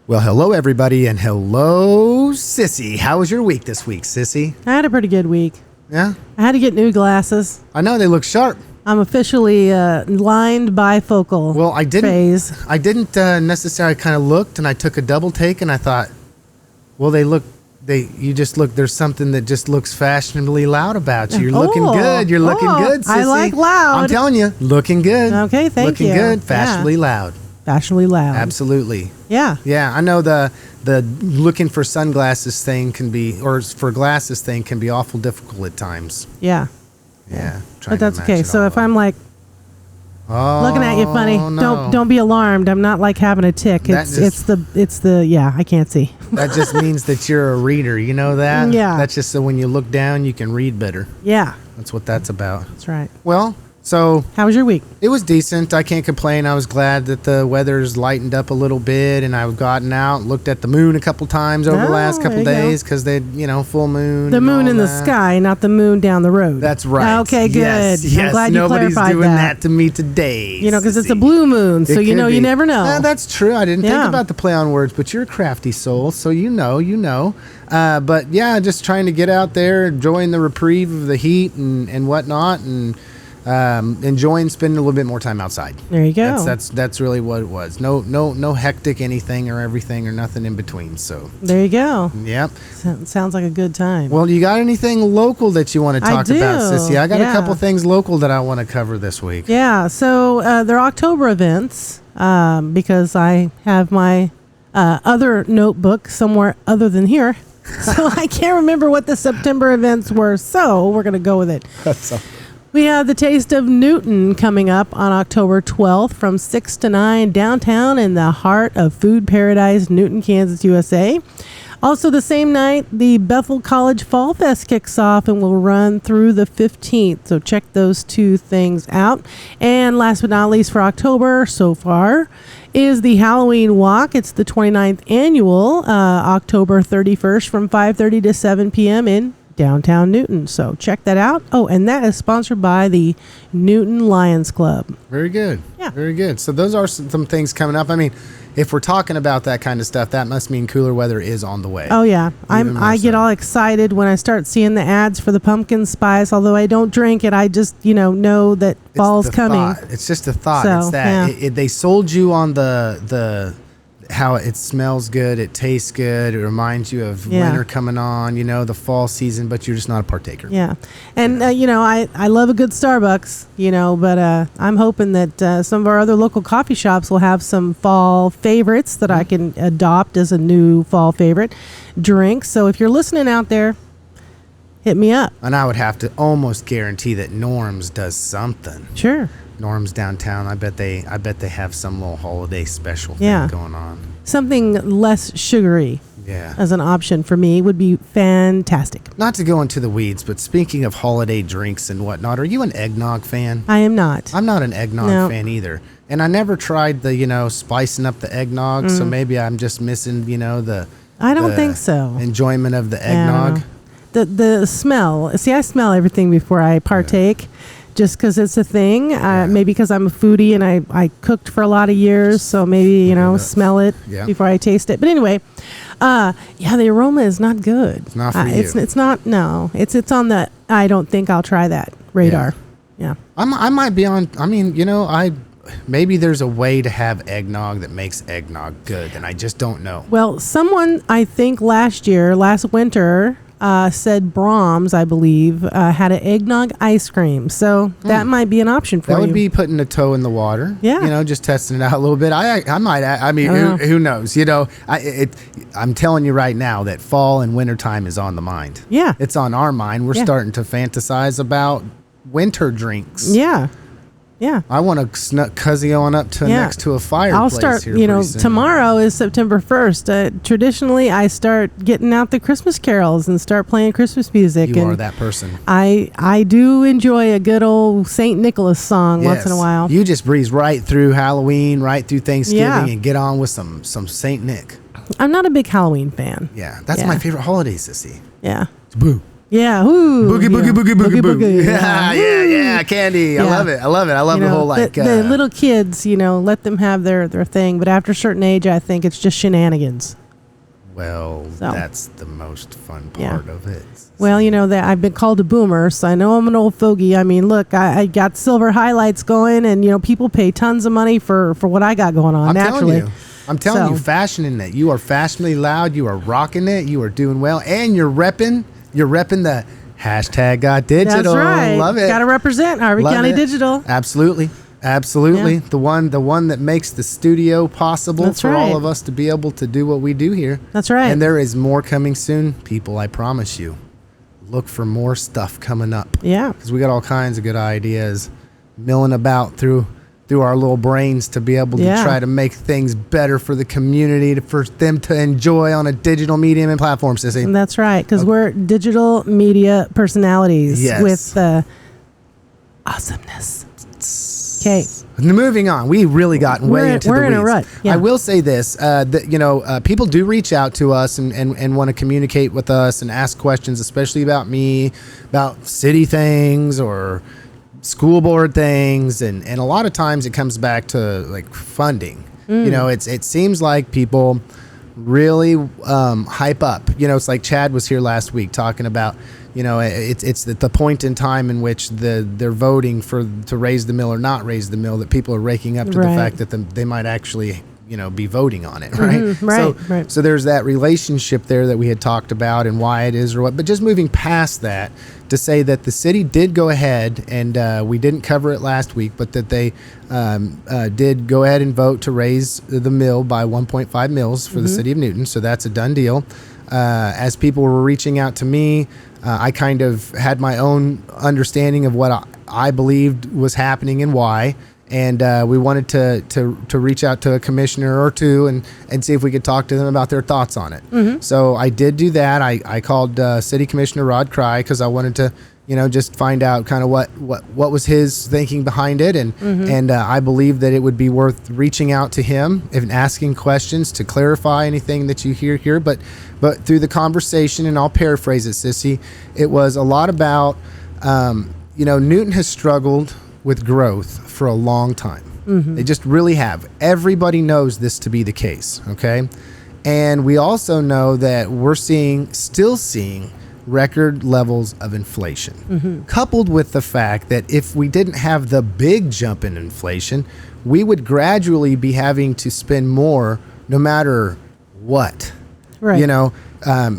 Well, hello, everybody, and hello, Sissy. How was your week this week, Sissy? I had a pretty good week. Yeah? I had to get new glasses. I know, they look sharp. I'm officially blind bifocal. Well, I didn't. Phase. I didn't necessarily kind of looked, and I took a double take, and I thought, well, you just look. There's something that just looks fashionably loud about you. You're looking good. You're looking good, Sissy. I like loud. I'm telling you, looking good. Okay, thank you. Looking good, fashionably loud. Fashionably loud. Absolutely. Yeah. Yeah, I know the looking for sunglasses thing can be, or for glasses thing can be awful difficult at times. Yeah. Yeah. But that's okay. So if I'm like looking at you funny, no. don't be alarmed. I'm not like having a tick. It's the I can't see. That just means that you're a reader. You know that? Yeah. That's just so when you look down, you can read better. Yeah. That's what that's about. That's right. Well, so how was your week? It was decent. I can't complain. I was glad that the weather's lightened up a little bit, and I've gotten out, looked at the moon a couple times over the last couple days because they, full moon. The moon in the sky, not the moon down the road. That's right. Okay, good. Yes, I'm glad you nobody's clarified doing that to me today. Because it's a blue moon, so you never know. That's true. I didn't think about the play on words, but you're a crafty soul, so you know. But yeah, just trying to get out there, enjoying the reprieve of the heat and whatnot, and enjoying spending a little bit more time outside. There you go. That's really what it was. No hectic anything or everything or nothing in between. So there you go. Yep. Sounds like a good time. Well, you got anything local that you want to talk about, Sissy? I got a couple things local that I want to cover this week. Yeah. So they're October events because I have my other notebook somewhere other than here. So I can't remember what the September events were. So we're going to go with it. We have the Taste of Newton coming up on October 12th from 6 to 9 downtown in the heart of Food Paradise, Newton, Kansas, USA. Also the same night, the Bethel College Fall Fest kicks off and will run through the 15th. So check those two things out. And last but not least for October so far is the Halloween Walk. It's the 29th annual, October 31st from 5:30 to 7 p.m. in downtown Newton. So check that out. Oh, and that is sponsored by the Newton Lions Club. Very good. Yeah. Very good. So those are some things coming up. I mean, if we're talking about that kind of stuff, that must mean cooler weather is on the way. Oh, yeah. I get all excited when I start seeing the ads for the pumpkin spice. Although I don't drink it, I just, know that fall's coming. It's just a thought. So, it's that. They sold you on the how it smells good, it tastes good, it reminds you of winter coming on, the fall season, but you're just not a partaker. Yeah. And, I love a good Starbucks, but I'm hoping that some of our other local coffee shops will have some fall favorites that I can adopt as a new fall favorite drink. So if you're listening out there, hit me up. And I would have to almost guarantee that Norm's does something. Sure. Norm's downtown. I bet they have some little holiday special thing going on. Something less sugary. Yeah. As an option for me would be fantastic. Not to go into the weeds, but speaking of holiday drinks and whatnot, are you an eggnog fan? I am not. I'm not an eggnog fan either. And I never tried the, spicing up the eggnog, so maybe I'm just missing, I don't think so. Enjoyment of the eggnog. The smell. See, I smell everything before I partake. Yeah. Just because it's a thing, maybe because I'm a foodie and I cooked for a lot of years, so maybe smell it before I taste it. But anyway, the aroma is not good. It's not for you. It's not. No, it's on the. I don't think I'll try that radar. Yeah. I might be on. I mean, maybe there's a way to have eggnog that makes eggnog good, and I just don't know. Well, someone I think last winter. Said Brahms, I believe, had an eggnog ice cream. So that might be an option for you. That would be putting a toe in the water. Yeah. Just testing it out a little bit. I might, who knows? I'm telling you right now that fall and wintertime is on the mind. Yeah. It's on our mind. We're starting to fantasize about winter drinks. Yeah. Yeah. I want to cuzzy on up to next to a fireplace. I'll start, here soon. Tomorrow is September 1st. Traditionally, I start getting out the Christmas carols and start playing Christmas music. You are that person. I do enjoy a good old St. Nicholas song once in a while. You just breeze right through Halloween, right through Thanksgiving, and get on with some St. Nick. I'm not a big Halloween fan. Yeah, that's my favorite holiday, Sissy. Yeah. Boo. Yeah. Ooh, Boogie, yeah. boogie, boogie, boogie, boogie. Yeah. Yeah, candy. I love it. I love the whole the little kids, let them have their thing. But after a certain age, I think it's just shenanigans. Well, that's the most fun part of it. Well, that I've been called a boomer, so I know I'm an old fogey. I mean, look, I got silver highlights going, and people pay tons of money for what I got going on. I'm telling you, fashioning it. You are fashionably loud. You are rocking it. You are doing well, and you're repping the hashtag got digital. That's right. Love it. Got to represent Harvey County Digital. Absolutely. Yeah. The one that makes the studio possible for all of us to be able to do what we do here. That's right. And there is more coming soon, people. I promise you. Look for more stuff coming up. Yeah. Because we got all kinds of good ideas milling about through our little brains to be able to try to make things better for the community, for them to enjoy on a digial medium and platform, Sissy. And that's right, because we're digital media personalities with awesomeness. Okay. Moving on, we really gotten way into the weeds. We're in a rut. Yeah. I will say this: people do reach out to us and want to communicate with us and ask questions, especially about me, about city things or school board things, and a lot of times it comes back to like funding. It seems like people really hype up. It's like Chad was here last week talking about. It's the point in time in which they're voting to raise the mill or not raise the mill that people are raking up to the fact that they might actually be voting on it, right? Mm-hmm. So there's that relationship there that we had talked about and why it is or what. But just moving past that to say that the city did go ahead and we didn't cover it last week, but that they did go ahead and vote to raise the mill by 1.5 mils for the city of Newton. So that's a done deal. As people were reaching out to me, I kind of had my own understanding of what I believed was happening and why. And we wanted to reach out to a commissioner or two and see if we could talk to them about their thoughts on it. Mm-hmm. So I did do that. I called City Commissioner Rod Cry because I wanted to, just find out kind of what was his thinking behind it. And I believe that it would be worth reaching out to him and asking questions to clarify anything that you hear here. But through the conversation, and I'll paraphrase it, Sissy, it was a lot about, Newton has struggled with growth for a long time. Mm-hmm. They just really have. Everybody knows this to be the case, okay? And we also know that we're still seeing record levels of inflation, coupled with the fact that if we didn't have the big jump in inflation, we would gradually be having to spend more no matter what. Right.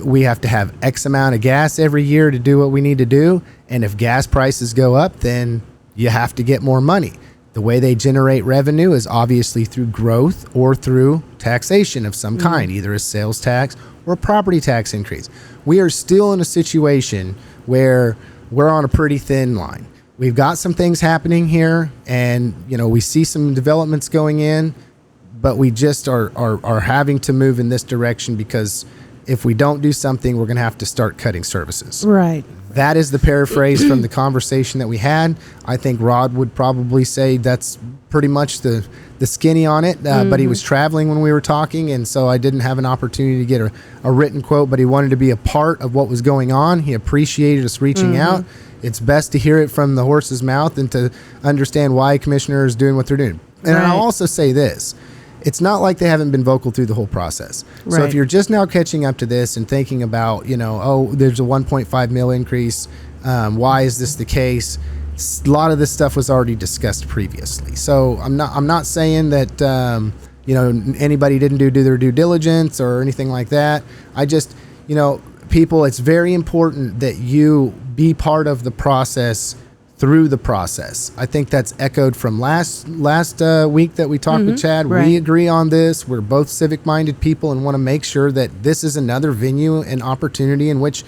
We have to have X amount of gas every year to do what we need to do. And if gas prices go up, then you have to get more money. The way they generate revenue is obviously through growth or through taxation of some kind, either a sales tax or a property tax increase. We are still in a situation where we're on a pretty thin line. We've got some things happening here, and we see some developments going in, but we just are having to move in this direction because if we don't do something, we're going to have to start cutting services. Right. That is the paraphrase from the conversation that we had. I think Rod would probably say that's pretty much the skinny on it, but he was traveling when we were talking, and so I didn't have an opportunity to get a written quote, but he wanted to be a part of what was going on. He appreciated us reaching out. It's best to hear it from the horse's mouth and to understand why a commissioner is doing what they're doing. And I'll also say this. It's not like they haven't been vocal through the whole process. Right. So if you're just now catching up to this and thinking about, there's a 1.5 mil increase, why is this the case? A lot of this stuff was already discussed previously. So I'm not saying that anybody didn't do their due diligence or anything like that. I just, people, it's very important that you be part of the process through the process. I think that's echoed from last week that we talked with Chad. Right. We agree on this. We're both civic-minded people and want to make sure that this is another venue and opportunity in which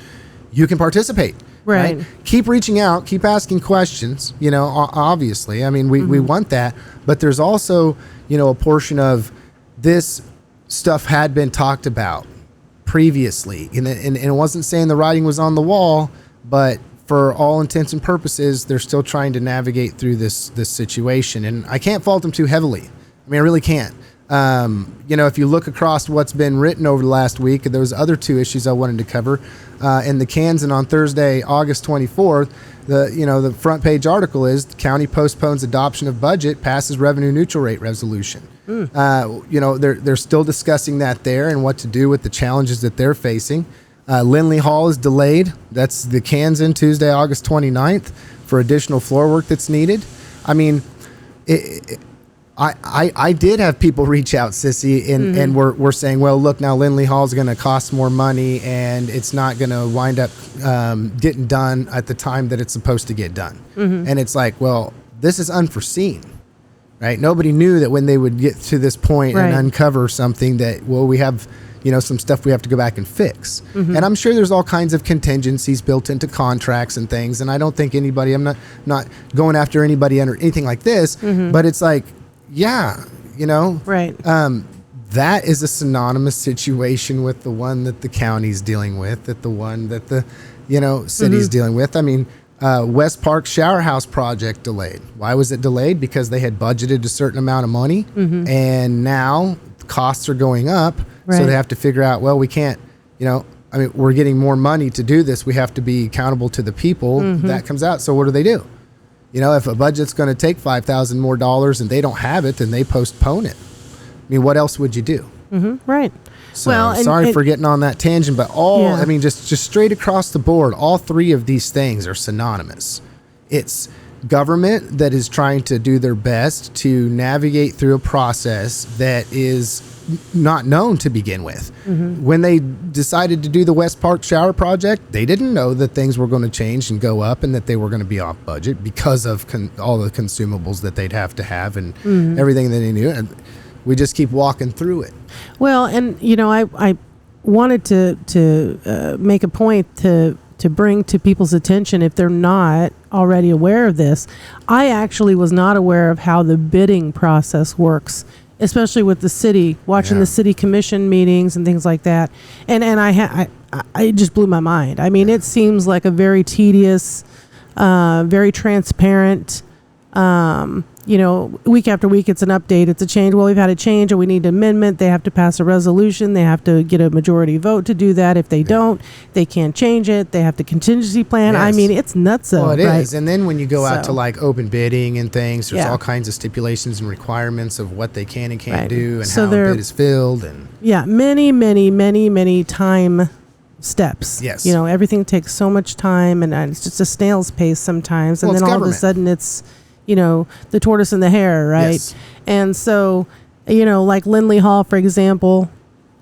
you can participate. Right. Keep reaching out. Keep asking questions. Obviously. I mean, we want that. But there's also, a portion of this stuff had been talked about previously. And it wasn't saying the writing was on the wall, but for all intents and purposes, they're still trying to navigate through this situation. And I can't fault them too heavily. I mean, I really can't. If you look across what's been written over the last week, there was other two issues I wanted to cover. In the Kansan on Thursday, August 24th, the front page article is the county postpones adoption of budget, passes revenue neutral rate resolution. They're still discussing that there and what to do with the challenges that they're facing. Lindley Hall is delayed. That's the Kansan, Tuesday, August 29th, for additional floor work that's needed. I mean, I did have people reach out, Sissy, and we're saying, well, look, now Lindley Hall is going to cost more money and it's not going to wind up getting done at the time that it's supposed to get done. And it's like, well, this is unforeseen, right? Nobody knew that when they would get to this point and uncover something that, well, we have some stuff we have to go back and fix. And I'm sure there's all kinds of contingencies built into contracts and things. And I don't think anybody, I'm not going after anybody under anything like this, but it's like, that is a synonymous situation with the one that the county's dealing with, that the one that the, city's dealing with. I mean, West Park Shower House project delayed. Why was it delayed? Because they had budgeted a certain amount of money and now costs are going up. So they have to figure out, well, we can't, we're getting more money to do this. We have to be accountable to the people. That comes out. So what do? If a budget's going to take $5,000 more and they don't have it, then they postpone it. I mean, what else would you do? Right. So sorry for getting on that tangent, but just straight across the board, all three of these things are synonymous. It's government that is trying to do their best to navigate through a process that is not known to begin with. When they decided to do the West Park Shower project, they didn't know that things were going to change and go up and that they were going to be off budget because of all the consumables that they'd have to have and everything that they knew. And we just keep walking through it. Well, and I wanted to make a point to bring to people's attention, if they're not already aware of this. I actually was not aware of how the bidding process works, especially with the city, watching the city commission meetings and things like that. And I it just blew my mind. I mean, it seems like a very tedious, very transparent, week after week, it's an update, it's a change. Well, we've had a change or we need an amendment. They have to pass a resolution. They have to get a majority vote to do that. If they don't, they can't change it. They have to contingency plan. Yes. I mean, it's nuts. Well, it is. And then when you go out to like open bidding and things, there's all kinds of stipulations and requirements of what they can and can't do and how a bid is filled. And many time steps. Yes. Everything takes so much time and it's just a snail's pace sometimes. And then all of a sudden it's, the tortoise and the hare, right? Yes. And so, like Lindley Hall, for example,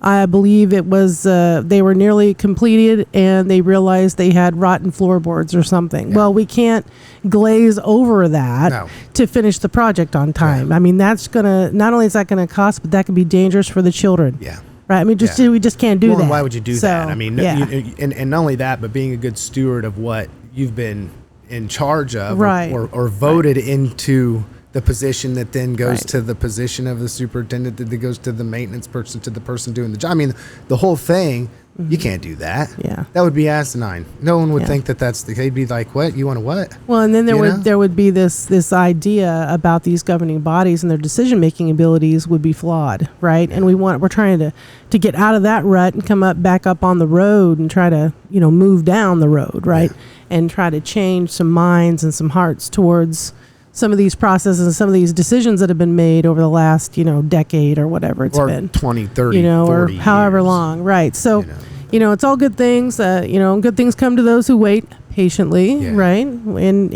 I believe it was, they were nearly completed and they realized they had rotten floorboards or something. Yeah. Well, we can't glaze over that to finish the project on time. I mean, that's not only is that going to cost, but that could be dangerous for the children. Yeah. Right. I mean, we just can't do that. Why would you do that? I mean, and not only that, but being a good steward of what you've been in charge of or voted into the position that then goes to the position of the superintendent, that goes to the maintenance person, to the person doing the job. I mean, the whole thing, you can't do that. Yeah. That would be asinine. No one would think that they'd be like, what? You want to what? Well, and then there would be this idea about these governing bodies and their decision-making abilities would be flawed, right? And we're trying to get out of that rut and come back up on the road and try to, move down the road, right? Yeah. And try to change some minds and some hearts towards some of these processes and some of these decisions that have been made over the last, decade or whatever it's been. 20, 30, 40 or however years. long. Right. So, it's all good things. Good things come to those who wait patiently. Right. And,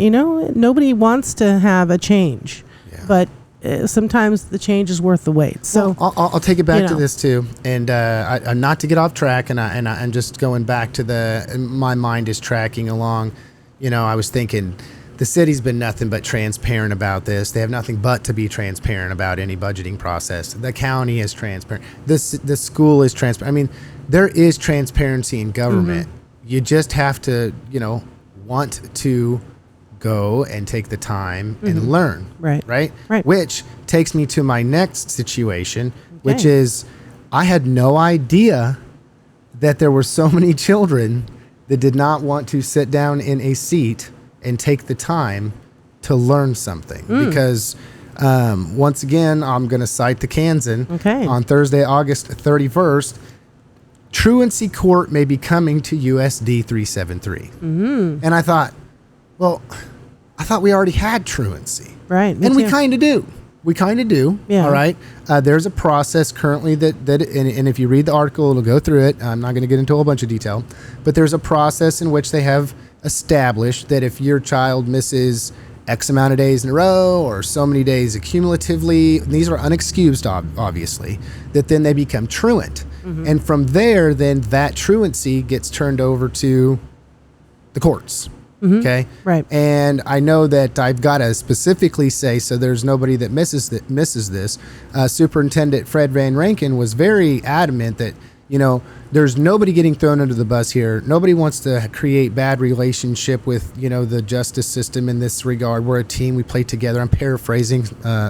nobody wants to have a change, but sometimes the change is worth the wait. So I'll take it back to this too. And not to get off track. And I'm just going back to my mind is tracking along. I was thinking, the city's been nothing but transparent about this. They have nothing but to be transparent about any budgeting process. The county is transparent. The school is transparent. I mean, there is transparency in government. You just have to, want to go and take the time and learn. Right. Which takes me to my next situation, which is I had no idea that there were so many children that did not want to sit down in a seat and take the time to learn something because Once again, I'm going to cite the Kansan. Okay. On Thursday, August 31st, truancy court may be coming to USD 373. Mm-hmm. And I thought, well, we already had truancy. Right. And we kind of do. We kind of do. Yeah. All right. There's a process currently and if you read the article, it'll go through it. I'm not going to get into a whole bunch of detail, but there's a process in which they have established that if your child misses X amount of days in a row or so many days accumulatively, and these are unexcused, obviously, that then they become truant. Mm-hmm. And from there, then that truancy gets turned over to the courts. Mm-hmm. Okay. Right. And I know that I've got to specifically say, so there's nobody that misses this. Superintendent Fred Van Rankin was very adamant that, there's nobody getting thrown under the bus here. Nobody wants to create bad relationship with, the justice system in this regard. We're a team. We play together. I'm paraphrasing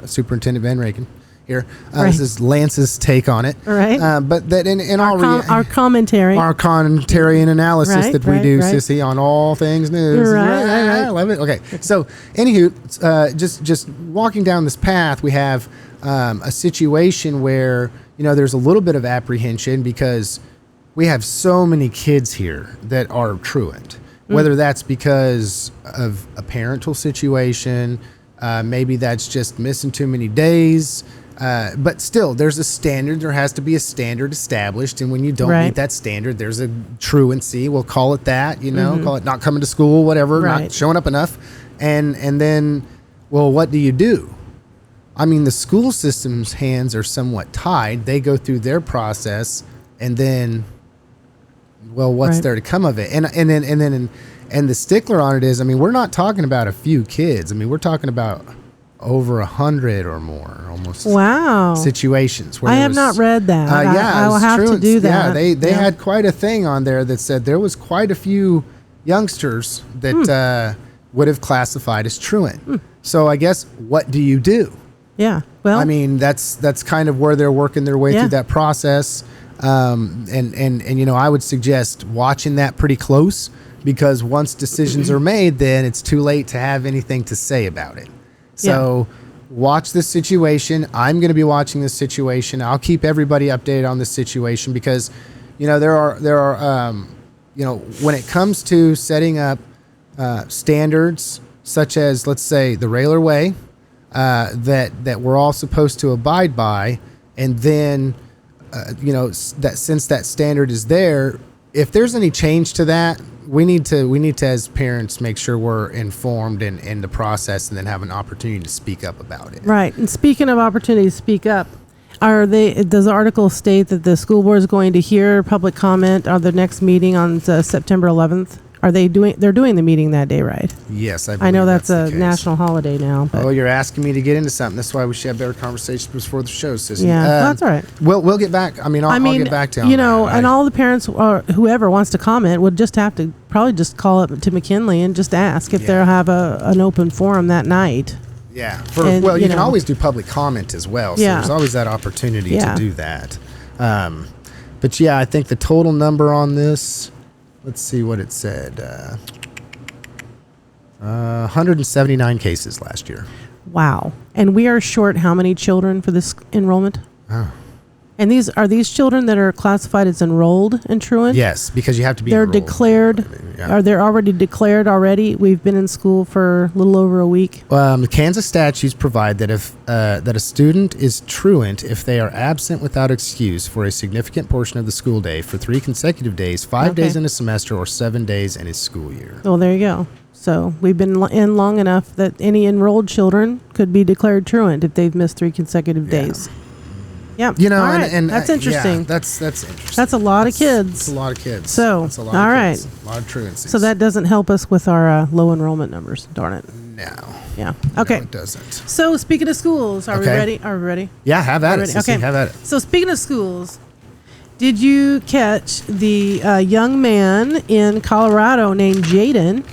Superintendent Van Rankin here. Right. This is Lance's take on it. Right. But that in our commentary. Our commentary and analysis that we do, Sissy, on all things news. Right. I love it. Okay. So, anywho, just walking down this path, we have a situation where, there's a little bit of apprehension because we have so many kids here that are truant, whether that's because of a parental situation, maybe that's just missing too many days. But still, there's a standard. There has to be a standard established. And when you don't meet that standard, there's a truancy. We'll call it that, call it not coming to school, whatever, not showing up enough. And then, well, what do you do? I mean, the school system's hands are somewhat tied. They go through their process, and then, well, what's there to come of it? And the stickler on it is, I mean, we're not talking about a few kids. I mean, we're talking about over 100 or more, almost. Wow. Situations. Where I have not read that. I will have to do that. Yeah, they had quite a thing on there that said there was quite a few youngsters that would have classified as truant. So I guess, what do you do? Yeah. Well, I mean, that's kind of where they're working their way through that process. And I would suggest watching that pretty close, because once decisions are made, then it's too late to have anything to say about it. So watch this situation. I'm going to be watching this situation. I'll keep everybody updated on this situation because, there are when it comes to setting up standards such as, let's say, the Railer Way, that we're all supposed to abide by, and then that since that standard is there, if there's any change to that, we need to as parents make sure we're informed in the process, and then have an opportunity to speak up about it. Right. And speaking of opportunity to speak up, does the article state that the school board is going to hear public comment on the next meeting on September 11th? They're doing the meeting that day, right? Yes, I know that's a national holiday now. But. Oh, you're asking me to get into something. That's why we should have better conversations before the show, Sissy. Yeah, that's all right. We'll get back. I'll get back to you on that. And all the parents or whoever wants to comment would just have to probably just call up to McKinley and just ask if they'll have an open forum that night. Yeah. You can always do public comment as well. So there's always that opportunity to do that. But I think the total number on this, let's see what it said. 179 cases last year. Wow. And we are short how many children for this enrollment? Oh. And are these children that are classified as enrolled in truant? Yes, because you have to be They're enrolled. Declared. Are they already declared already? We've been in school for a little over a week. The Kansas statutes provide that if that a student is truant if they are absent without excuse for a significant portion of the school day for 3 consecutive days, 5 days in a semester, or 7 days in a school year. Well, there you go. So we've been in long enough that any enrolled children could be declared truant if they've missed 3 consecutive days. Yeah. And that's interesting. That's interesting. That's a lot of kids. That's a lot of kids. So, that's a lot all of right. kids. A lot of truancies. So that doesn't help us with our low enrollment numbers. Darn it. No. Yeah. Okay. No, it doesn't. So speaking of schools, are we ready? Are we ready? Yeah, have at it. Okay. Have at it. So speaking of schools, did you catch the young man in Colorado named Jaden,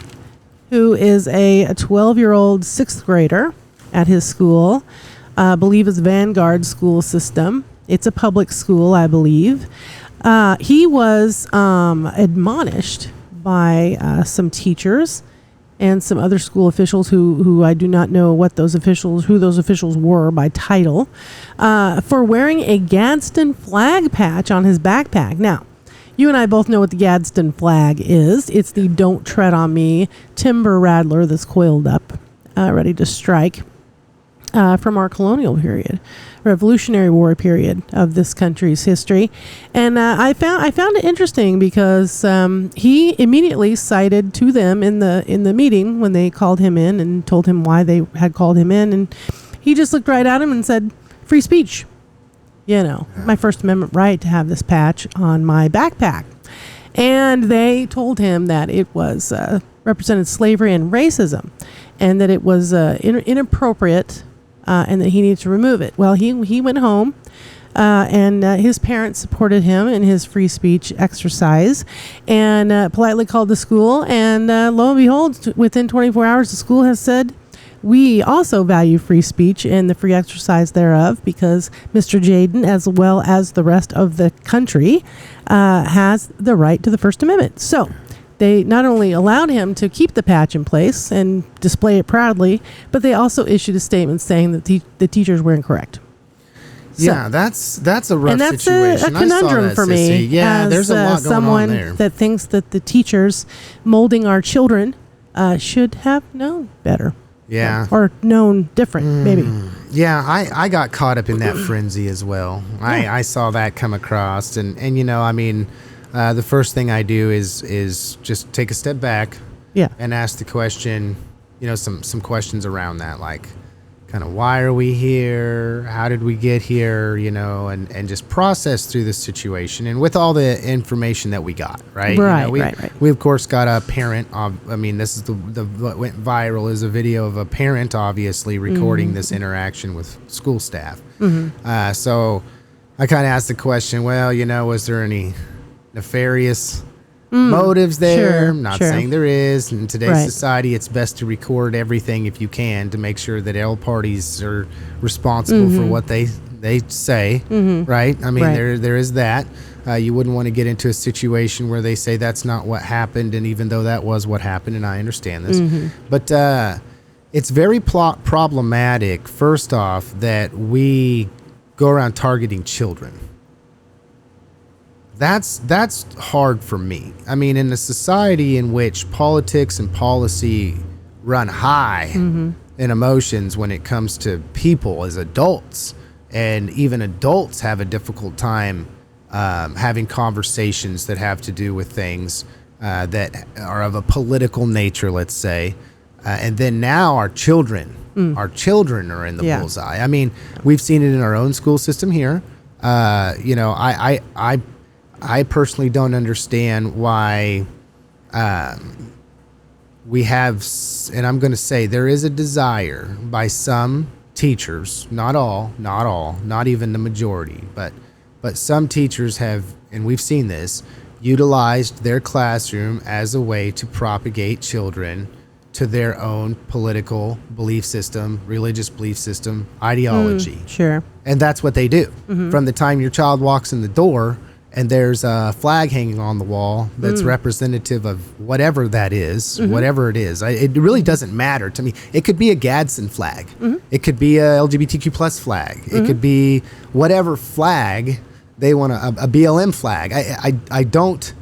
who is a 12-year-old 6th grader at his school? I believe it's Vanguard school system. It's a public school, I believe. He was admonished by some teachers and some other school officials who I do not know who those officials were by title, for wearing a Gadsden flag patch on his backpack. Now, you and I both know what the Gadsden flag is. It's the "Don't Tread on Me" timber rattler that's coiled up, ready to strike, from our colonial period, Revolutionary War period of this country's history. And I found it interesting because he immediately cited to them in the meeting when they called him in and told him why they had called him in, and he just looked right at him and said, "Free speech. My First Amendment right to have this patch on my backpack." And they told him that it was represented slavery and racism, and that it was inappropriate, and that he needed to remove it. Well, he went home, and his parents supported him in his free speech exercise, and politely called the school. And lo and behold, within 24 hours, the school has said, "We also value free speech and the free exercise thereof, because Mr. Jaden, as well as the rest of the country, has the right to the First Amendment." So they not only allowed him to keep the patch in place and display it proudly, but they also issued a statement saying that the teachers were incorrect. Yeah, that's a rough and that's situation. a conundrum for me. Yeah, as, there's a lot going someone on there. that thinks that the teachers molding our children should have known better. Yeah. Or known different, maybe. Yeah, I got caught up in that frenzy as well. I saw that come across, and the first thing I do is just take a step back, and ask the question, some questions around that, like kind of why are we here? How did we get here? And just process through the situation, and with all the information that we got, right? Right. We of course got a parent. This is what went viral is a video of a parent obviously recording this interaction with school staff. So I kind of asked the question, well, was there any nefarious motives there? Sure, I'm not sure. saying there is. In today's Right. society, it's best to record everything if you can to make sure that all parties are responsible for what they say, right? I mean, Right. there is that. You wouldn't want to get into a situation where they say that's not what happened, and even though that was what happened, and I understand this. But it's very problematic, first off, that we go around targeting children. That's hard for me. I mean, in a society in which politics and policy run high in emotions when it comes to people as adults, and even adults have a difficult time having conversations that have to do with things that are of a political nature, let's say. And then now our children are in the bullseye. I mean, we've seen it in our own school system here. I personally don't understand why we have, and I'm going to say there is a desire by some teachers, not all, not even the majority, but some teachers have, and we've seen this, utilized their classroom as a way to propagate children to their own political belief system, religious belief system, ideology. Sure. And that's what they do. From the time your child walks in the door and there's a flag hanging on the wall that's representative of whatever that is, whatever it is. It really doesn't matter to me. It could be a Gadsden flag. It could be a LGBTQ plus flag. It could be whatever flag they want, a BLM flag. I don't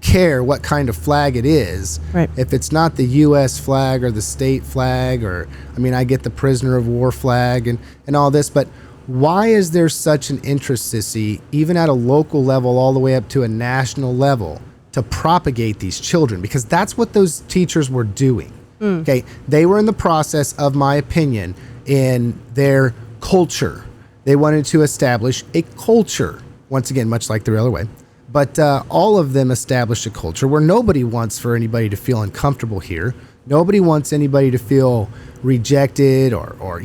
care what kind of flag it is. Right. If it's not the U.S. flag or the state flag, or, I get the prisoner of war flag and all this, but why is there such an interest, Sissy, even at a local level all the way up to a national level, to propagate these children? Because that's what those teachers were doing. Okay, they were in the process, of my opinion, in their culture. They wanted to establish a culture, once again, much like the other way. But all of them established a culture where nobody wants for anybody to feel uncomfortable here. Nobody wants anybody to feel rejected or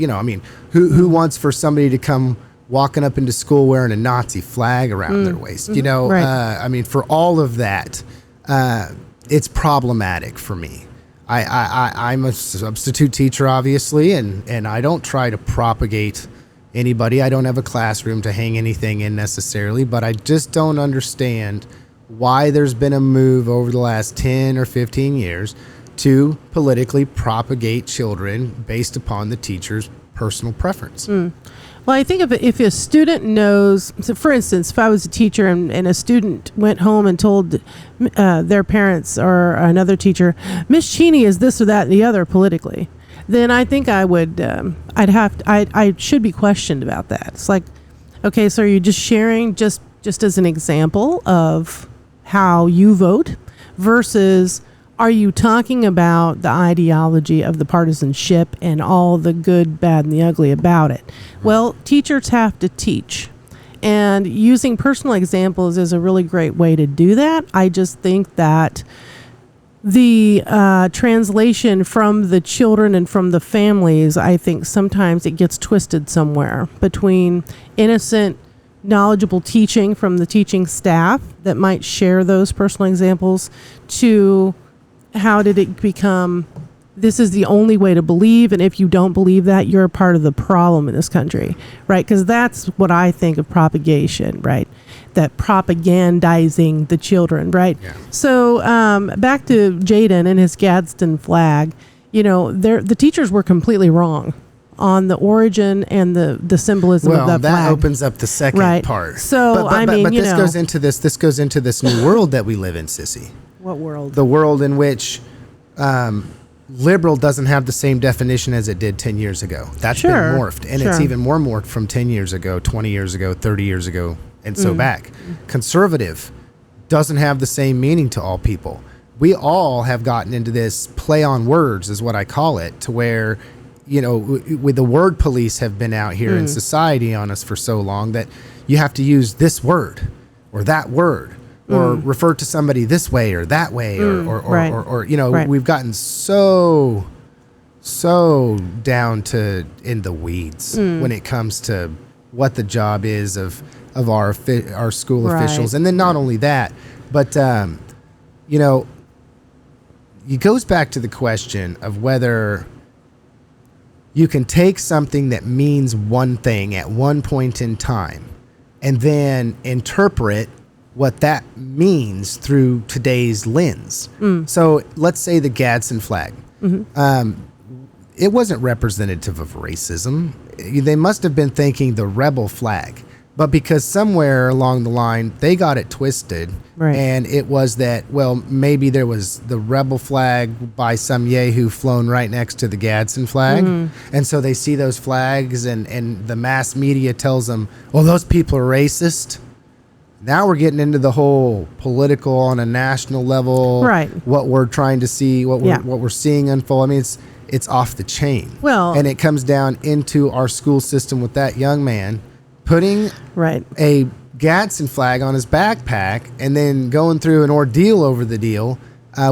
who wants for somebody to come walking up into school wearing a Nazi flag around their waist? Right. For all of that, it's problematic for me. I'm a substitute teacher, obviously, and I don't try to propagate anybody. I don't have a classroom to hang anything in necessarily, but I just don't understand why there's been a move over the last 10 or 15 years to politically propagate children based upon the teacher's personal preference. Well, I think if a student knows, so for instance, if I was a teacher and a student went home and told their parents or another teacher, Miss Cheney is this or that and the other politically, then I think I would, I should be questioned about that. It's like, okay, so are you just sharing just as an example of how you vote versus are you talking about the ideology of the partisanship and all the good, bad, and the ugly about it? Well, teachers have to teach. And using personal examples is a really great way to do that. I just think that the translation from the children and from the families, I think sometimes it gets twisted somewhere between innocent, knowledgeable teaching from the teaching staff that might share those personal examples to how did it become this is the only way to believe, and if you don't believe that, you're a part of the problem in this country, right? Because that's what I think of propagation, right? That propagandizing the children, right? Yeah. So back to Jaden and his Gadsden flag, the teachers were completely wrong on the origin and the symbolism of that flag. Well, that opens up the second part. So, but this goes into this new world that we live in, Sissy. What world? The world in which liberal doesn't have the same definition as it did 10 years ago. That's been morphed. And it's even more morphed from 10 years ago, 20 years ago, 30 years ago, and so back. Conservative doesn't have the same meaning to all people. We all have gotten into this play on words, is what I call it, to where, with the word police have been out here in society on us for so long that you have to use this word or that word. Or refer to somebody this way or that way, or we've gotten so down to in the weeds when it comes to what the job is of our school officials, and then not only that, but it goes back to the question of whether you can take something that means one thing at one point in time and then interpret what that means through today's lens. So let's say the Gadsden flag. It wasn't representative of racism. They must have been thinking the rebel flag. But because somewhere along the line, they got it twisted. Right. And it was that, well, maybe there was the rebel flag by some yahoo flown right next to the Gadsden flag. And so they see those flags and the mass media tells them, well, those people are racist. Now we're getting into the whole political on a national level, right? What we're trying to see, what we're seeing unfold. I mean, it's off the chain. Well, and it comes down into our school system with that young man putting a Gadsden flag on his backpack and then going through an ordeal over the deal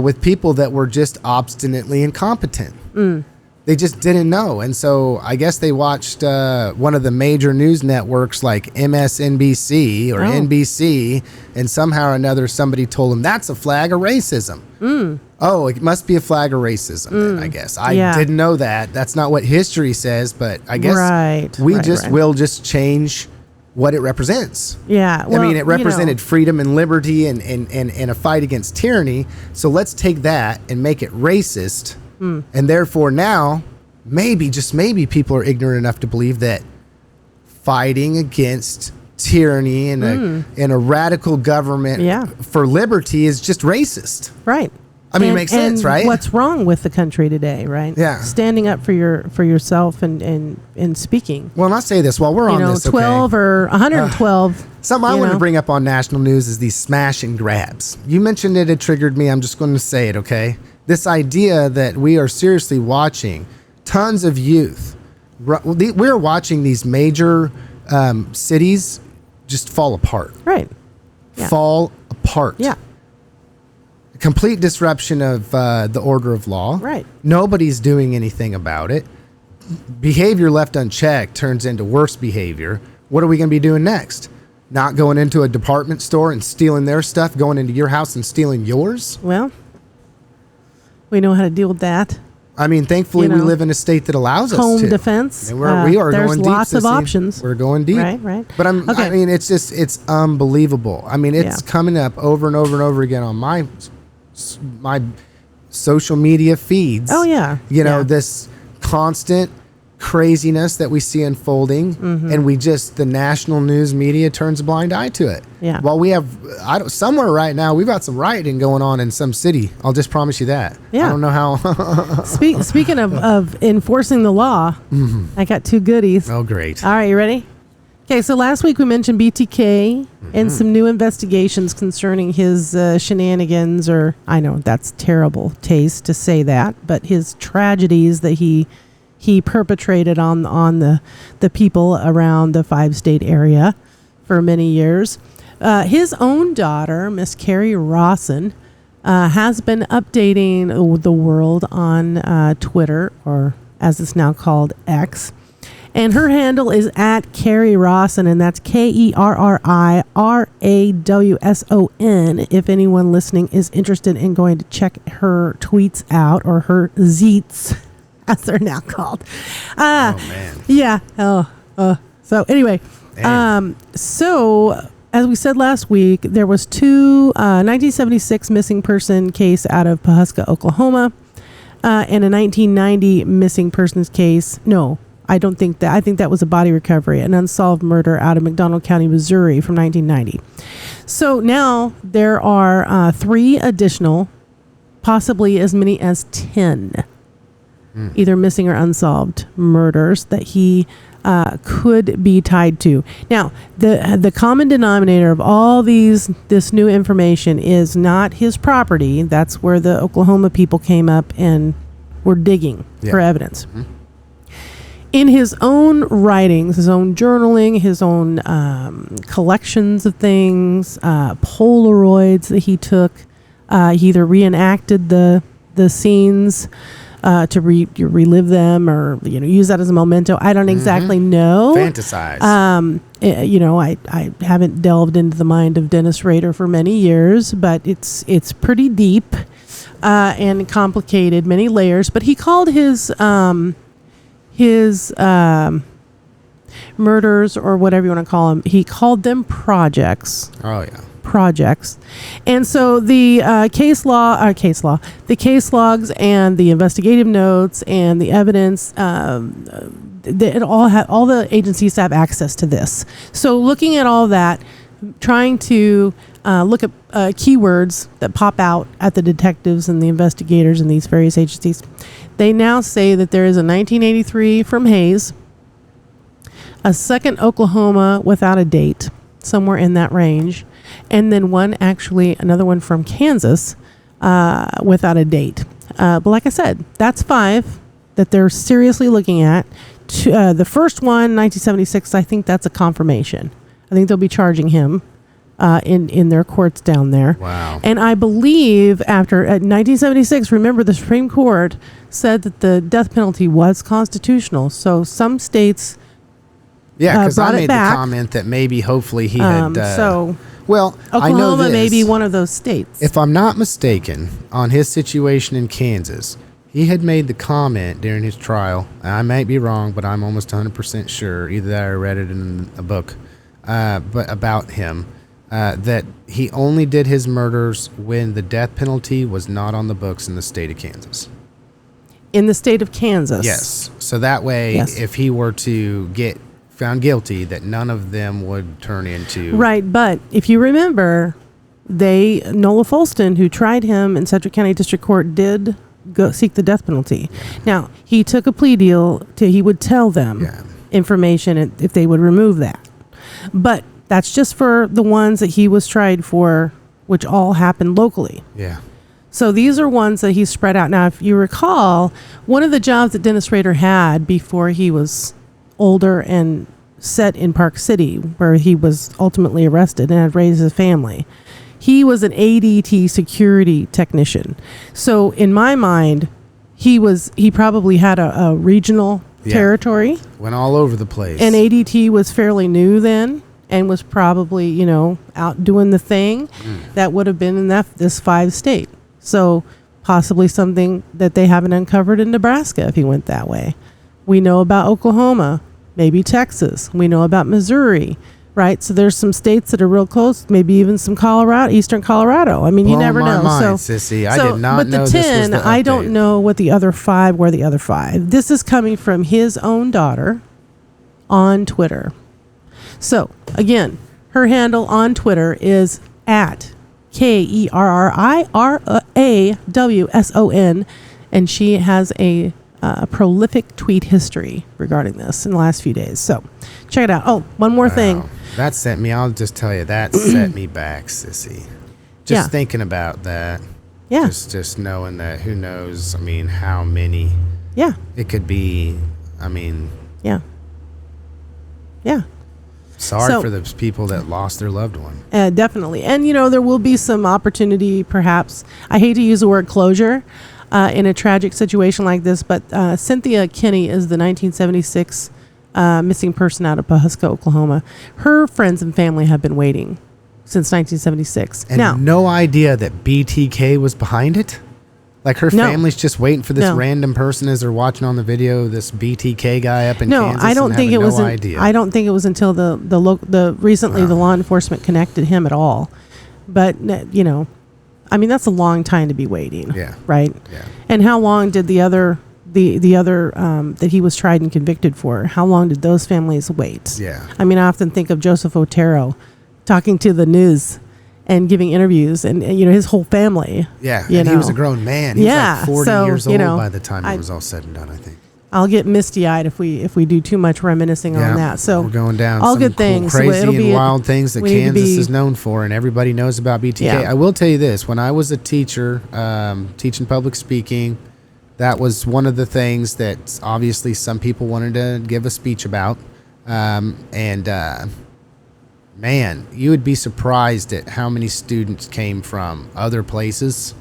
with people that were just obstinately incompetent. They just didn't know. And so I guess they watched one of the major news networks like MSNBC or NBC, and somehow or another somebody told them that's a flag of racism. Oh, it must be a flag of racism then, I guess. I didn't know that. That's not what history says, but I guess we'll just change what it represents. Yeah. Well, I mean, it represented freedom and liberty and a fight against tyranny. So let's take that and make it racist. And therefore now, maybe, just maybe, people are ignorant enough to believe that fighting against tyranny and a radical government for liberty is just racist. Right. I mean, it makes sense, right? What's wrong with the country today, right? Yeah. Standing up for yourself and speaking. Well, and I'll say this while we're on this, 12 or 112. Something I want to bring up on national news is these smash and grabs. You mentioned it triggered me. I'm just going to say it, okay? This idea that we are seriously watching tons of youth. We're watching these major cities just fall apart. Right. Yeah. Fall apart. Yeah. Complete disruption of the order of law. Right. Nobody's doing anything about it. Behavior left unchecked turns into worse behavior. What are we going to be doing next? Not going into a department store and stealing their stuff, going into your house and stealing yours? Well, we know how to deal with that. I mean, thankfully, we live in a state that allows us to. Home defense. And we are there's going deep. Lots of options. We're going deep. Right. But I mean, it's unbelievable. I mean, it's coming up over and over and over again on my social media feeds. Oh, yeah. You know, Yeah. this constant craziness that we see unfolding, and the national news media turns a blind eye to it. Yeah. Well, we have, somewhere right now, we've got some rioting going on in some city. I'll just promise you that. Yeah. I don't know how. Speaking of enforcing the law, I got 2 goodies. Oh, great. All right, you ready? Okay, so last week we mentioned BTK and some new investigations concerning his shenanigans, or I know that's terrible taste to say that, but his tragedies that he perpetrated on the people around the 5-state area for many years. His own daughter, Miss Carrie Rawson, has been updating the world on Twitter, or as it's now called, X. And her handle is at Carrie Rawson, and that's KerriRawson. If anyone listening is interested in going to check her tweets out, or her zeets, as they're now called. Oh, man. Yeah. So anyway, so as we said last week, there was 2 1976 missing person case out of Pawhuska, Oklahoma, and a 1990 missing persons case. No, I don't think that. I think that was a body recovery, an unsolved murder out of McDonald County, Missouri from 1990. So now there are 3 additional, possibly as many as 10, either missing or unsolved murders that he could be tied to. Now, the common denominator of all this new information is not his property. That's where the Oklahoma people came up and were digging for evidence. In his own writings, his own journaling, his own collections of things, Polaroids that he took, he either reenacted the scenes to relive them, or use that as a memento. I don't exactly know. Fantasize. I haven't delved into the mind of Dennis Rader for many years, but it's pretty deep and complicated, many layers. But he called his murders, or whatever you want to call them, he called them projects. Oh, yeah. Projects. And so the the case logs and the investigative notes and the evidence, all the agencies have access to this. So looking at all that, trying to look at keywords that pop out at the detectives and the investigators in these various agencies, they now say that there is a 1983 from Hayes, a second Oklahoma without a date, somewhere in that range, and then another one from Kansas without a date. But like I said, that's 5 that they're seriously looking at. The first one, 1976, I think that's a confirmation. I think they'll be charging him in their courts down there. Wow. And I believe at 1976, remember, the Supreme Court said that the death penalty was constitutional. So some states because I brought it made back. the comment that maybe, hopefully, he had. Well, I know Oklahoma this. may be one of those states. If I'm not mistaken, on his situation in Kansas, he had made the comment during his trial. I might be wrong, but I'm almost 100% sure, either that or I read it in a book, but about him, that he only did his murders when the death penalty was not on the books in the state of Kansas. In the state of Kansas. Yes. So that way, if he were to get found guilty, that none of them would turn into... Right, but if you remember, Nola Folston, who tried him in Sedgwick County District Court, did go seek the death penalty. Now, he took a plea deal he would tell them information if they would remove that. But that's just for the ones that he was tried for, which all happened locally. Yeah. So these are ones that he spread out. Now, if you recall, one of the jobs that Dennis Rader had before he was older and set in Park City, where he was ultimately arrested and had raised his family, he was an ADT security technician. So in my mind, he probably had a regional territory. Went all over the place. And ADT was fairly new then, and was probably, out doing the thing that would have been in this 5-state. So possibly something that they haven't uncovered in Nebraska if he went that way. We know about Oklahoma, maybe Texas. We know about Missouri. right? So there's some states that are real close, maybe even some eastern Colorado. I mean, you never know. Mind, Sissy. I did not know this was the update. I don't know what the other 5 were. The other 5. This is coming from his own daughter on Twitter. So again, her handle on Twitter is at KERRIRAWSON, and she has a prolific tweet history regarding this in the last few days. So check it out. Oh, one more thing. That sent me, I'll just tell you, that set me back, Sissy. Just thinking about that. Yeah. Just knowing that, who knows, I mean, how many. Yeah. It could be, I mean. Yeah. Yeah. Sorry for those people that lost their loved one. Definitely. And, there will be some opportunity, perhaps. I hate to use the word closure in a tragic situation like this, but Cynthia Kinney is the 1976 missing person out of Pahuska, Oklahoma. Her friends and family have been waiting since 1976. And no idea that BTK was behind it? Like her family's just waiting for this random person as they're watching on the video, this BTK guy up in Kansas. I don't think it was. I don't think it was until the law enforcement connected him at all. But I mean, that's a long time to be waiting. Yeah. Right. Yeah. And how long did the other that he was tried and convicted for? How long did those families wait? Yeah. I mean, I often think of Joseph Otero talking to the news and giving interviews, and his whole family. Yeah, and he was a grown man. He was like 40 years old by the time it was all said and done, I think. I'll get misty-eyed if we do too much reminiscing on that. So we're going down all some good things, crazy and wild things that Kansas is known for, and everybody knows about BTK. Yeah. I will tell you this: when I was a teacher, teaching public speaking, that was one of the things that obviously some people wanted to give a speech about, man, you would be surprised at how many students came from other places,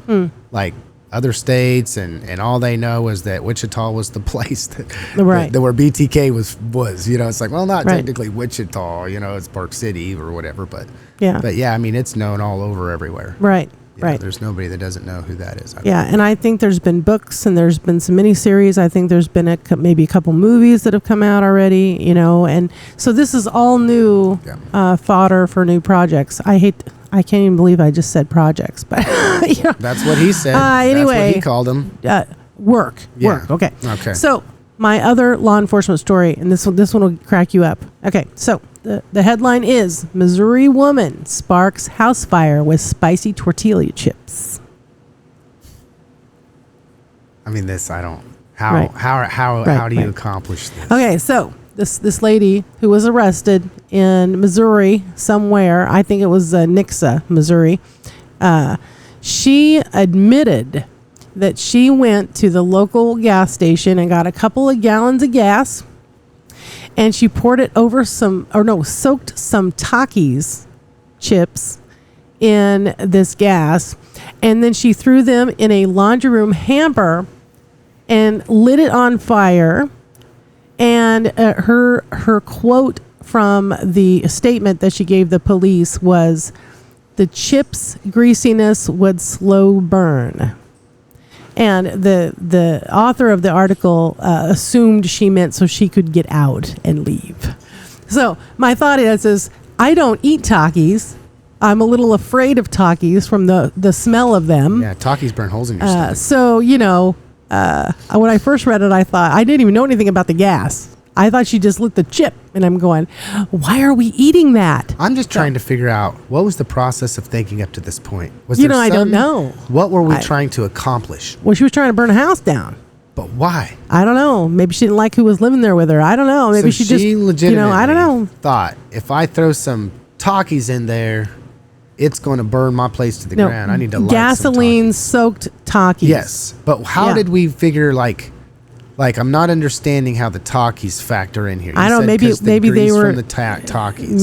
like other states, and all they know is that Wichita was the place that where BTK was. It's like, well, not technically Wichita, it's Park City or whatever, but yeah, I mean, it's known all over everywhere. Right. There's nobody that doesn't know who that is. And I think there's been books and there's been some miniseries. I think there's been maybe a couple movies that have come out already, and so this is all new fodder for new projects. I can't even believe I just said projects, but that's what he said. Anyway, that's what he called them. Work. Okay. So my other law enforcement story, and this one will crack you up. Okay, so. The headline is Missouri woman sparks house fire with spicy tortilla chips. I mean, how do you accomplish this? Okay, so this lady who was arrested in Missouri somewhere, I think it was Nixa, Missouri, she admitted that she went to the local gas station and got a couple of gallons of gas. And she poured it over soaked some Takis chips in this gas. And then she threw them in a laundry room hamper and lit it on fire. And her quote from the statement that she gave the police was, "The chips' greasiness would slow burn." And the author of the article assumed she meant so she could get out and leave. So my thought is I don't eat Takis. I'm a little afraid of Takis from the smell of them. Yeah, Takis burn holes in your stomach. So, when I first read it, I thought, I didn't even know anything about the gas. I thought she just lit the chip, and I'm going, why are we eating that? I'm just trying to figure out, what was the process of thinking up to this point? I don't know. What were we trying to accomplish? Well, she was trying to burn a house down. But why? I don't know. Maybe she didn't like who was living there with her. I don't know. Maybe she just legitimately I don't know. Thought, if I throw some Takis in there, it's going to burn my place to the ground. I need to light gasoline-soaked Takis. Yes. But how did we figure, like, I'm not understanding how the Takis factor in here. I don't know. Maybe they were from the Takis.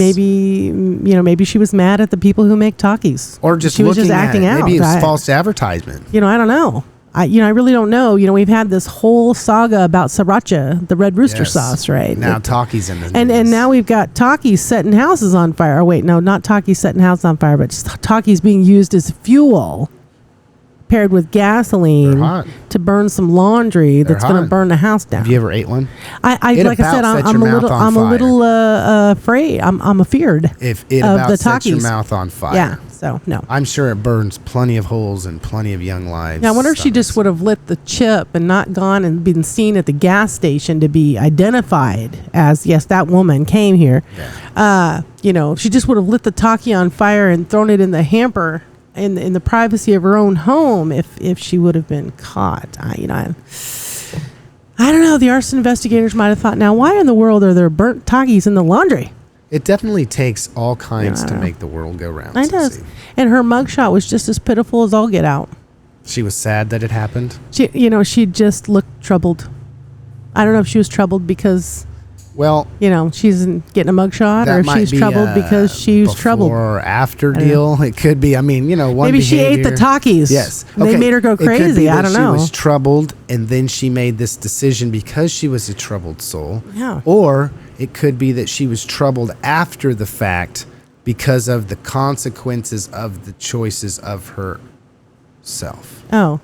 Maybe she was mad at the people who make Takis, or just she was just acting out. Maybe it was false advertisement. I don't know. I really don't know. We've had this whole saga about sriracha, the red rooster sauce, right? Now Takis in the news. And now we've got Takis setting houses on fire. Oh, wait, no, not Takis setting houses on fire, but Takis being used as fuel. paired with gasoline to burn some laundry that's going to burn the house down. Have you ever ate one? I like I said, I'm a little afraid. I'm afeared if it of about the sets your Takis. mouth on fire. Yeah, so no. I'm sure it burns plenty of holes and plenty of young lives. Now, I wonder if she just would have lit the chip and not gone and been seen at the gas station to be identified as, yes, that woman came here. Yeah. She just would have lit the Taki on fire and thrown it in the hamper in the privacy of her own home if she would have been caught. I don't know. The arson investigators might have thought, now, why in the world are there burnt Takis in the laundry? It definitely takes all kinds to make the world go round. It does. And her mugshot was just as pitiful as all get out. She was sad that it happened. She just looked troubled. I don't know if she was troubled because, she's getting a mugshot, or if she's troubled because she's troubled. Before or after deal. It could be. One maybe she ate the Takis. Yes. They made her go crazy. It could be I don't know. She was troubled, and then she made this decision because she was a troubled soul. Yeah. Or it could be that she was troubled after the fact because of the consequences of the choices of herself. Oh.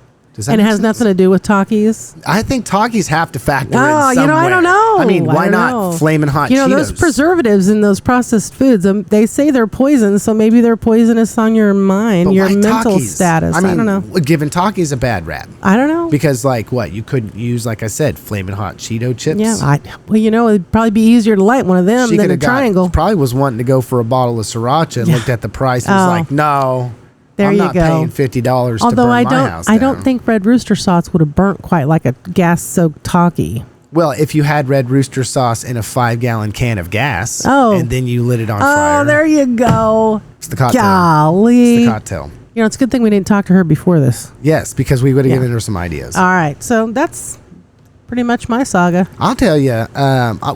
And it has nothing to do with Takis? I think Takis have to factor in somewhere. I don't know. Why not Flamin' Hot Cheetos? Those preservatives in those processed foods, they say they're poison, so maybe they're poisonous on your mind, your mental status. I don't know. Giving Takis a bad rap. I don't know. Because, you couldn't use, like I said, Flamin' Hot Cheeto chips. Yeah. It'd probably be easier to light one of them than a triangle. Probably was wanting to go for a bottle of Sriracha and looked at the price and was like, no. There I'm you not go. paying $50 to burn my house down. I don't think Red Rooster sauce would have burnt quite like a gas-soaked Taki. Well, if you had Red Rooster sauce in a 5-gallon can of gas, and then you lit it on fire. Oh, there you go. It's the cocktail. Golly. It's the cocktail. It's a good thing we didn't talk to her before this. Yes, because we would have given her some ideas. All right, so that's pretty much my saga. I'll tell you,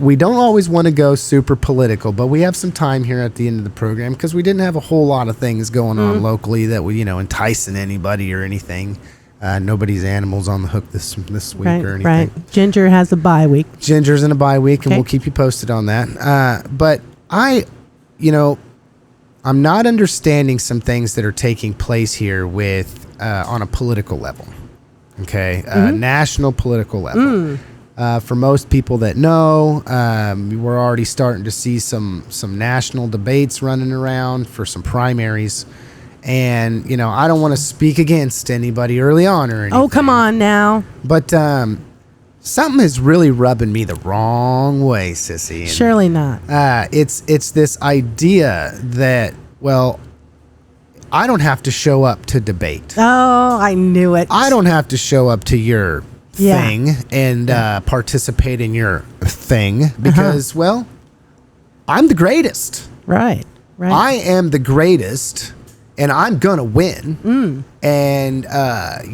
we don't always want to go super political, but we have some time here at the end of the program because we didn't have a whole lot of things going on locally that would, enticing anybody or anything. Nobody's animals on the hook this week or anything. Right. Ginger has a bye week. Ginger's in a bye week, and we'll keep you posted on that. But I'm not understanding some things that are taking place here with on a political level. Okay, national political level. For most people that know, we're already starting to see some national debates running around for some primaries. And, I don't want to speak against anybody early on or anything. Oh, come on now. But something is really rubbing me the wrong way, Sissy. And, surely not. It's this idea that, I don't have to show up to debate. Oh, I knew it. I don't have to show up to your thing and participate in your thing because, I'm the greatest. Right. I am the greatest, and I'm going to win. And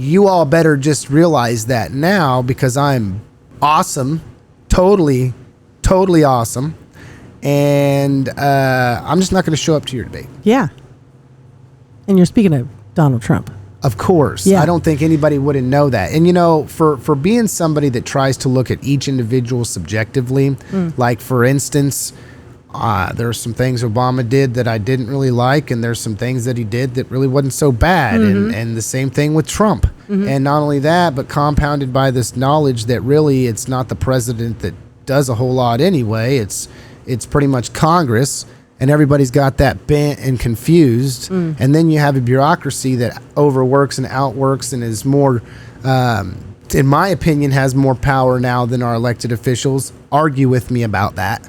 you all better just realize that now because I'm awesome, totally awesome. And I'm just not going to show up to your debate. Yeah. And you're speaking of Donald Trump. Of course. Yeah. I don't think anybody wouldn't know that. And, for being somebody that tries to look at each individual subjectively, like, for instance, there are some things Obama did that I didn't really like, and there's some things that he did that really wasn't so bad. And the same thing with Trump. And not only that, but compounded by this knowledge that really it's not the president that does a whole lot anyway. It's pretty much Congress. And everybody's got that bent and confused. And then you have a bureaucracy that overworks and outworks and is more, in my opinion, has more power now than our elected officials. Argue with me about that.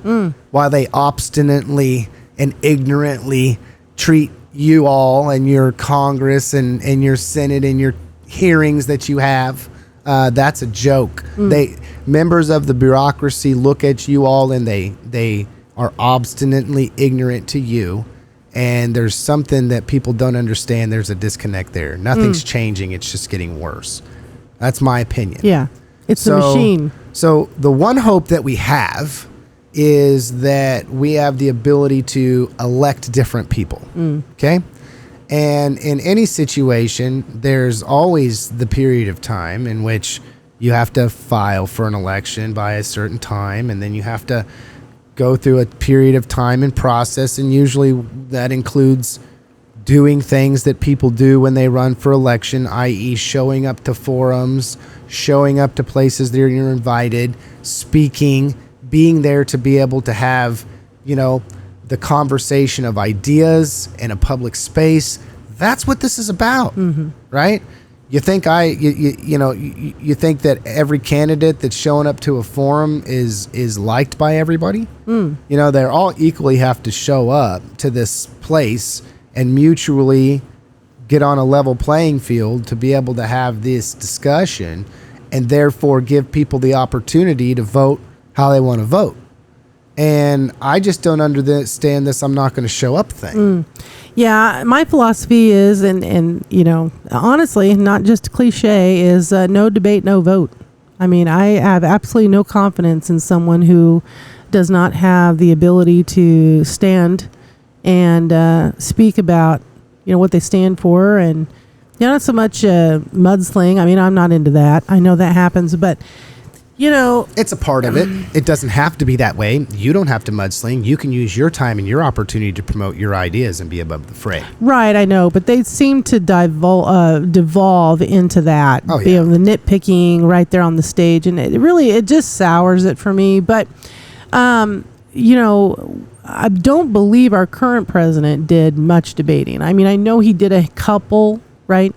While they obstinately and ignorantly treat you all and your Congress and your Senate and your hearings that you have. That's a joke. Members of the bureaucracy look at you all and they are obstinately ignorant to you, and there's something that people don't understand. There's a disconnect there. Nothing's changing. It's just getting worse. That's my opinion. Yeah. It's a machine. So the one hope that we have is that we have the ability to elect different people. Okay? And in any situation, there's always the period of time in which you have to file for an election by a certain time, and then you have to go through a period of time and process, and usually that includes doing things that people do when they run for election, i.e. showing up to forums, showing up to places that you're invited, speaking, being there to be able to have, the conversation of ideas in a public space. That's what this is about, right? You think you think that every candidate that's showing up to a forum is liked by everybody? They're all equally have to show up to this place and mutually get on a level playing field to be able to have this discussion and therefore give people the opportunity to vote how they want to vote. And I just don't understand this I'm not going to show up thing. Yeah, my philosophy is, and honestly, not just cliche, is no debate, no vote. I mean, I have absolutely no confidence in someone who does not have the ability to stand and speak about, what they stand for. And not so much mudsling. I mean, I'm not into that. I know that happens, but it's a part of it. It doesn't have to be that way. You don't have to mudsling. You can use your time and your opportunity to promote your ideas and be above the fray. Right, I know, but they seem to devolve into that. Oh, yeah. The nitpicking right there on the stage, and it just sours it for me. But, I don't believe our current president did much debating. I mean, I know he did a couple, right?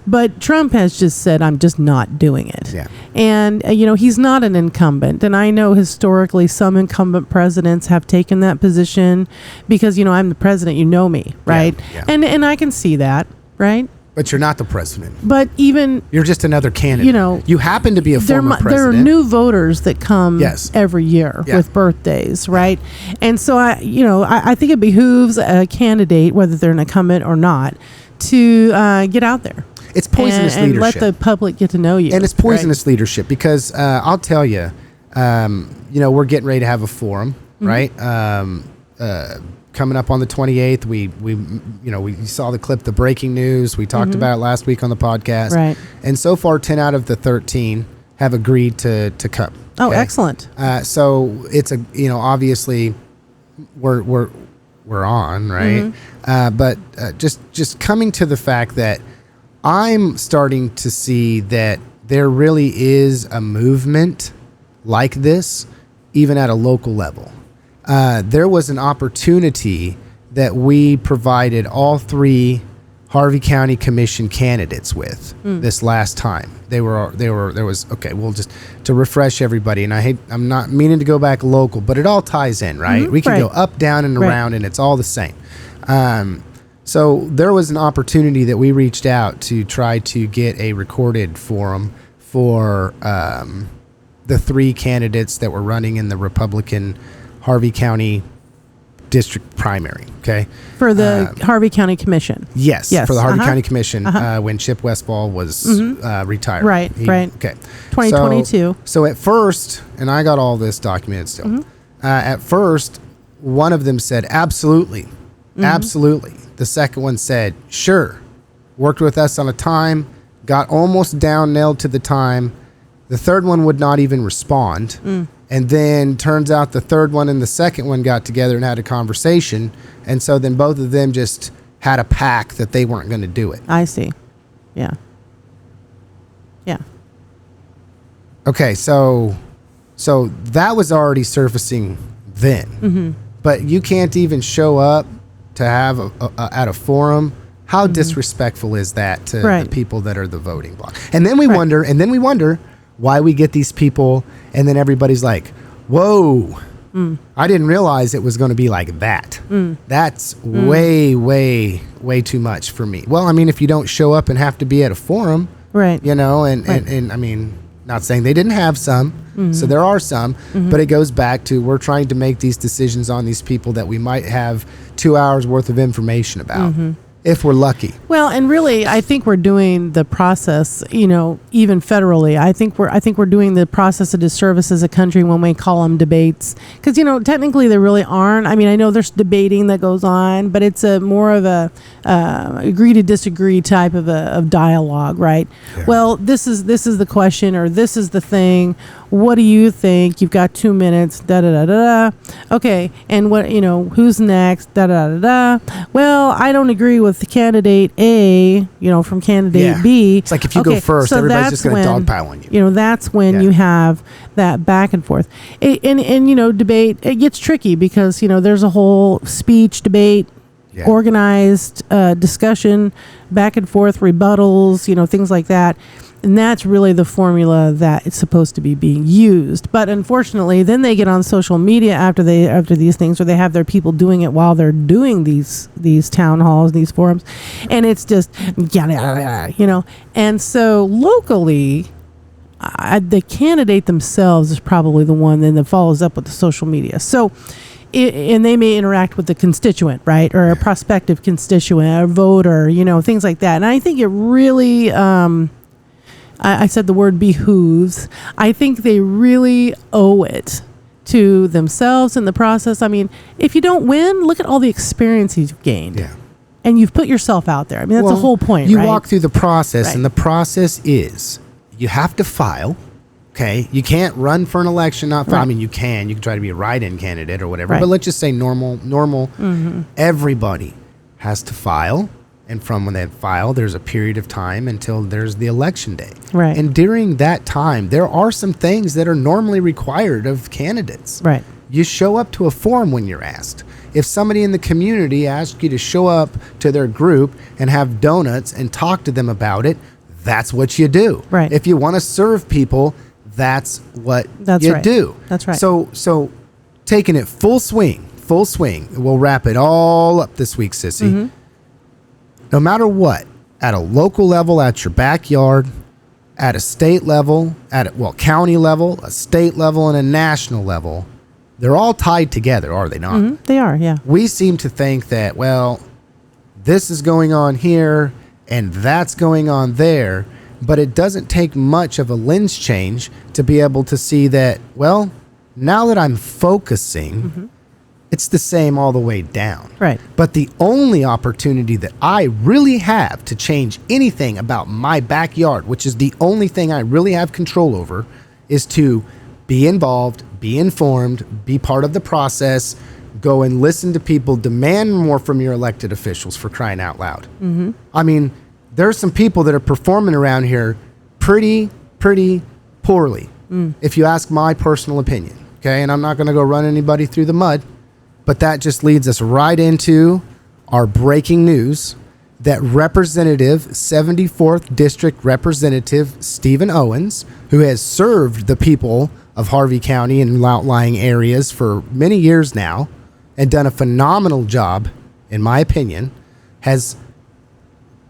But Trump has just said, I'm just not doing it. Yeah. And, he's not an incumbent. And I know historically some incumbent presidents have taken that position because, I'm the president, me, right? Yeah. And I can see that, right? But you're not the president. But even... You're just another candidate. You happen to be a former president. There are new voters that come every year with birthdays, right? And so, I think it behooves a candidate, whether they're an incumbent or not, to get out there. It's poisonous leadership. And let the public get to know you. And it's poisonous leadership because I'll tell you, we're getting ready to have a forum, right? Coming up on the 28th, we saw the clip, the breaking news. We talked about it last week on the podcast. Right. And so far, 10 out of the 13 have agreed to come. Oh, okay? Excellent. So it's obviously we're on, right? But just coming to the fact that I'm starting to see that there really is a movement like this, even at a local level. There was an opportunity that we provided all 3 Harvey County Commission candidates with this last time. We'll just to refresh everybody, and I'm not meaning to go back local, but it all ties in, right? We can go up, down, and around, and it's all the same. So there was an opportunity that we reached out to try to get a recorded forum for the 3 candidates that were running in the Republican Harvey County district primary. Okay. For the Harvey County Commission. Yes. For the Harvey County Commission when Chip Westfall was retired. Right. Okay. 2022. So at first, and I got all this documented still. At first, one of them said, absolutely. Absolutely. The second one said, sure. Worked with us on a time, got almost down nailed to the time. The third one would not even respond. And then turns out the third one and the second one got together and had a conversation. And so then both of them just had a pact that they weren't going to do it. I see. Yeah. Okay, so that was already surfacing then. But you can't even show up to have at a forum. How disrespectful is that to the people that are the voting bloc? And then we wonder why we get these people, and then everybody's like, whoa, I didn't realize it was going to be like that. That's way, way, way too much for me. Well, I mean, if you don't show up and have to be at a forum, and I mean, not saying they didn't have some, so there are some, but it goes back to we're trying to make these decisions on these people that we might have 2 hours worth of information about. If we're lucky. Well, and really, I think we're doing the process, even federally. I think we're doing the process a disservice as a country when we call them debates, because technically there really aren't. I mean, I know there's debating that goes on, but it's a more of a agree to disagree type of dialogue, right? Yeah. Well, this is the question, or this is the thing, what do you think? You've got 2 minutes. Da da da da. Okay, and what who's next? Da da da da. Well, I don't agree with the candidate A. From candidate B. It's like if you go first, so everybody's just going to dogpile on you. That's when you have that back and forth. And debate. It gets tricky because there's a whole speech debate. Yeah. Organized discussion, back and forth, rebuttals, things like that. And that's really the formula that it's supposed to be being used. But unfortunately, then they get on social media after these things, or they have their people doing it while they're doing these town halls, these forums, and it's just And so locally, the candidate themselves is probably the one then that follows up with the social media. So. And they may interact with the constituent, right, or a prospective constituent, a voter, things like that. And I think it really, I said the word behooves. I think they really owe it to themselves in the process. I mean, if you don't win, look at all the experience you've gained. Yeah. And you've put yourself out there. I mean, that's the whole point, you right? walk through the process, right. And the process is you have to file. Okay, you can't run for an election, not file. Right. I mean, you can try to be a write-in candidate or whatever, right. But let's just say normal, everybody has to file. And from when they file, there's a period of time until there's the election day. Right. And during that time, there are some things that are normally required of candidates. Right. You show up to a forum when you're asked. If somebody in the community asks you to show up to their group and have donuts and talk to them about it, that's what you do. Right. If you want to serve people, that's what you do. That's right. So taking it full swing. We'll wrap it all up this week, Sissy. Mm-hmm. No matter what, at a local level, at your backyard, at a state level, county level, a state level, and a national level, they're all tied together, are they not? Mm-hmm. They are, yeah. We seem to think that, this is going on here and that's going on there. But it doesn't take much of a lens change to be able to see that, now that I'm focusing, it's the same all the way down. Right. But the only opportunity that I really have to change anything about my backyard, which is the only thing I really have control over, is to be involved, be informed, be part of the process, go and listen to people, demand more from your elected officials, for crying out loud. Mm-hmm. I mean, there's some people that are performing around here pretty poorly, if you ask my personal opinion. Okay, and I'm not going to go run anybody through the mud, but that just leads us right into our breaking news that Representative 74th District Representative Stephen Owens, who has served the people of Harvey County and outlying areas for many years now and done a phenomenal job, in my opinion, has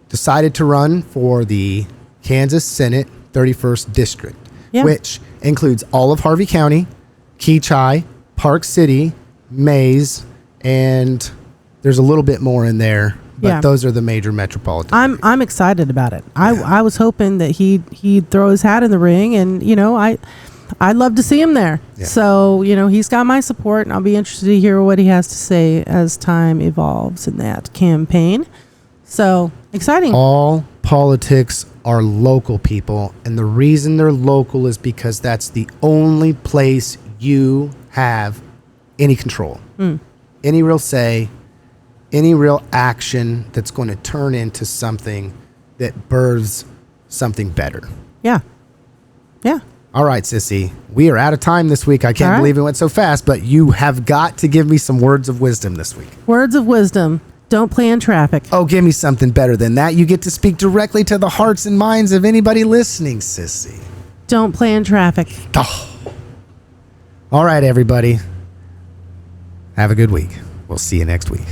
decided to run for the Kansas Senate 31st District, which includes all of Harvey County, Keachai, Park City, Mays, and there's a little bit more in there, but those are the major metropolitan areas. I'm excited about it. I was hoping that he'd throw his hat in the ring, and I'd love to see him there. Yeah. So he's got my support, and I'll be interested to hear what he has to say as time evolves in that campaign. So exciting. All politics are local, people. And the reason they're local is because that's the only place you have any control, any real say, any real action that's going to turn into something that births something better. Yeah. Yeah. All right, Sissy. We are out of time this week. I can't believe it went so fast, but you have got to give me some words of wisdom this week. Words of wisdom. Don't play in traffic. Oh, give me something better than that. You get to speak directly to the hearts and minds of anybody listening, Sissy. Don't play in traffic. Oh. All right, everybody. Have a good week. We'll see you next week.